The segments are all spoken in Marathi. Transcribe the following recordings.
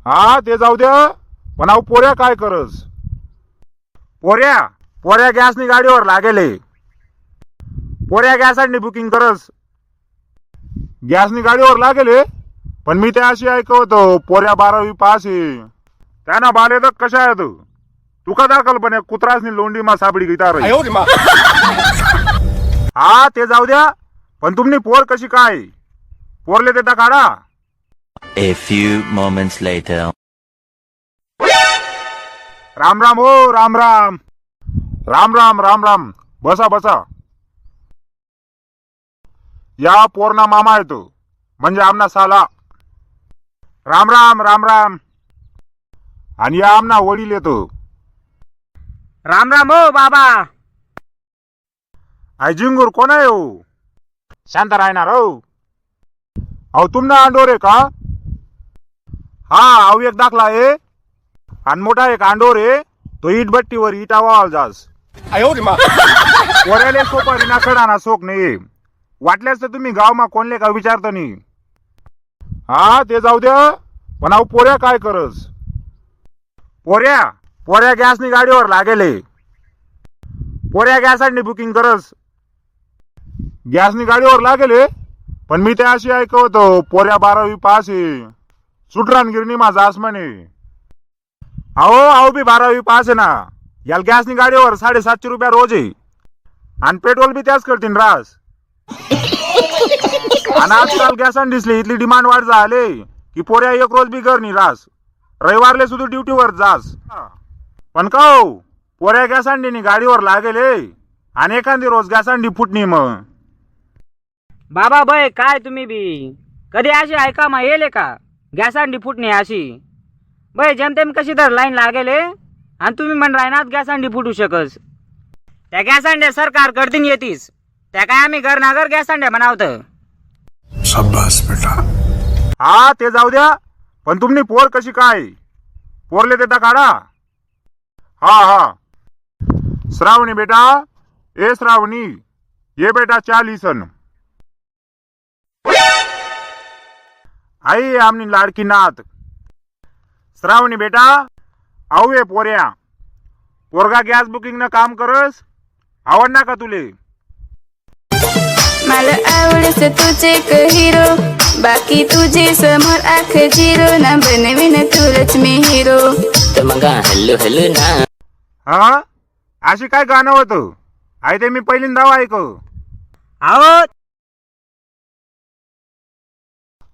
हा ते जाऊ द्या, पण अहो पोऱ्या काय करस? पोऱ्या पोऱ्या गॅसनी गाडीवर लागेले. पोऱ्या गॅसनी बुकिंग करस. गॅसनी गाडीवर लागेले, पण मी त्या अशी ऐकवतो पोऱ्या 12वी पास आहे. त्यांना बाले तर कशा आहेत? तुका दाखल पण कुत्रासनी लोंडी मा साबडी गीता रे. हा ते जाऊ द्या, पण तुम्ही पोर कशी काय? पोरले देता काढा. A few moments later. Ram Ram हो, राम राम राम राम राम राम. बसा बसा. या पोरना मामा येतो, म्हणजे आमना साला. राम राम राम राम. आणि या आमना वडील येतो. राम राम हो बाबा. जिंगूर कोण आहे हो? शांत राहणार हो. अहो तुमना अंडोर आहे का? हा अहो एक दाखला आहे आणि मोठा एक अंडोर आहे. तो इटभट्टीवर इटा वाळ जास. पोऱ्याले सोपारी ना खडाना सोक नाही. वाटल्यास तर तुम्ही गावमा कोणले का विचारत नाही. हा ते जाऊ द्या, पण अहो पोऱ्या काय करस? पोऱ्या पोऱ्या गॅसनी गाडीवर लागेले. पोऱ्या गॅसनी बुकिंग करस. गॅसनी गाडीवर लागेले, पण मी त्या अशी ऐकवतो पोऱ्या 12वी पास आहे. सुटरानगिरणी माझा आस म्हणे. अहो बी 12वी पास आहे ना. याला गॅसनी गाडीवर 750 रुपया रोज आहे. आणि पेट्रोल बी त्याच करतील रास. आणि आजकाल गॅसान दिसली इथली डिमांड वाढ झाले की पोऱ्या एक रोज बी करणी रास. रविवारले सुद्धा ड्युटीवर जास. पण का हो, पोऱ्या गॅसांडीनी गाडीवर लागेले आणि एखादी रोज गॅसांडी फुटणी मग. बाबा बाय काय तुम्ही बी कधी अशी ऐका मा येले का? गॅसांडी फुटणे अशी बाय जेमतेम कशी तर लाईन लागेले आणि तुम्ही म्हण राहणार गॅसांडी फुटू शकस. त्या गॅसांड्या सरकार कडतीन येतीस. त्या काय आम्ही घर नागर गॅसांड्या बनावत. शाबास बेटा. हा ते जाऊ द्या, पण तुम्ही पोर कशी काय? पोरले देता काढा. हा हा. श्रावणी बेटा, ए श्रावणी ये बेटा, 40 आई आमनी लाडकी नात. श्रावणी बेटा, आऊ पोऱ्या. पोरगा गॅस बुकिंग न काम करस. आवडना का तुले? मला आवडस तुझे एक हिरो, बाकी तुझे समोर आख झिरो ना. बनवीन तुलाच मी हिरो. तर मग हॅलो हॅलो ना. हा अशी काय गाणं होतं? आई ते मी पहिल्यांदा ऐक. अहो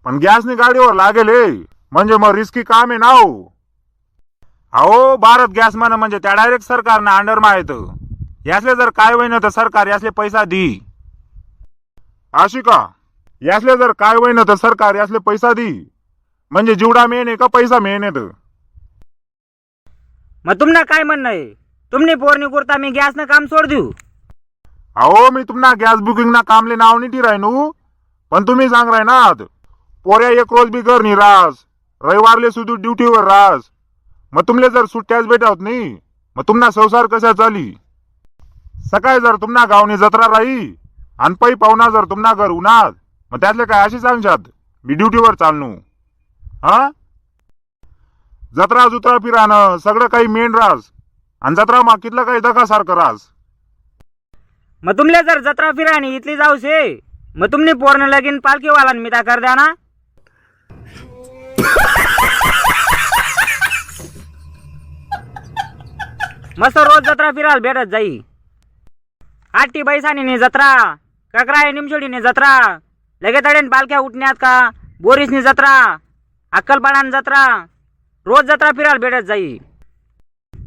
पण गॅसनी गाडीवर लागेले म्हणजे मग रिस्की काम आहे ना हो. अहो भारत गॅस म्हणा म्हणजे त्या डायरेक्ट सरकारनं अंडर मा येत. यासले जर काय होईन तर सरकार यासले पैसा दी. अशी का? यासले जर काय होईन तर सरकार यासले पैसा दी. म्हणजे जीवडा मेन आहे का पैसा मेन येत? मग तुमना काय म्हणणं आहे? तुम्ही पोरणी कुर्ता मी गॅसनं काम सोड देऊ? अहो मी तुम्हाला गॅस बुकिंग ना कामले नाव नाही राहिनू, पण तुम्ही सांग राय ना पोऱ्या एक रोज बी कर नाही रास. रविवारले सुद्धा ड्युटीवर रास. मग तुमले जर सुट्ट्याच भेटत नाही, मग तुम्हाला संसार कसा चाली? सकाळी जर तुम्हाला गावनी जत्रा राही आणि पै पाहुणा जर तुम्हाला घर उन्हात, मग त्यातले काय अशी सांगशात मी ड्युटीवर चालणू? हा जत्रा जुत्रा फिरानं सगळं काही मेन रास आणि जत्रा माकीतलं काही दखासारखं रास. मग तुमले जर जत्रा फिराणी इथली जाऊसे, मग तुम्ही पोरनं लगीन पालखीवाला मिता कर द्या ना. मस्त रोज जत्रा फिरायला भेटत जाई. आठी बैसानी जत्रा, ककराय निमशोडीने जत्रा, लगे तडेन पालख्या उठण्यात का, बोरीसनी जत्रा, अक्कलपाडान जत्रा, रोज जत्रा फिरायला भेटत जाई.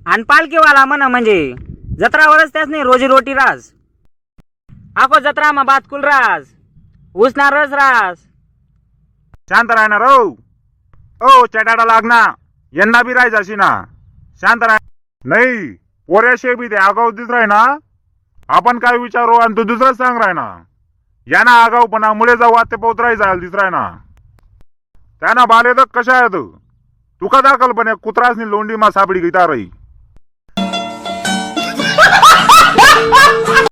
आणि पालखीवाला म्हण म्हणजे जत्रावरच त्याच नाही रोजी रोटी रास. आखो जत्रा मा बात कुल रास, उसना रस रास. शांत राहणार हो. ओ चटाडा लागना यंदा बी राहायची ना. शांत राह. नाही पोऱ्याशे बी ते आगाऊ दिस राही ना. आपण काय विचारू आणि तू दुसरंच सांग राही ना. यांना आगाऊपणा मुळे जाऊ आते पोतराई जायला दिस राही ना. त्यांना बाले तर कशा आहेत? तुका दाखल पण कुत्रासनी लोंडी मा साबडी गीता रही.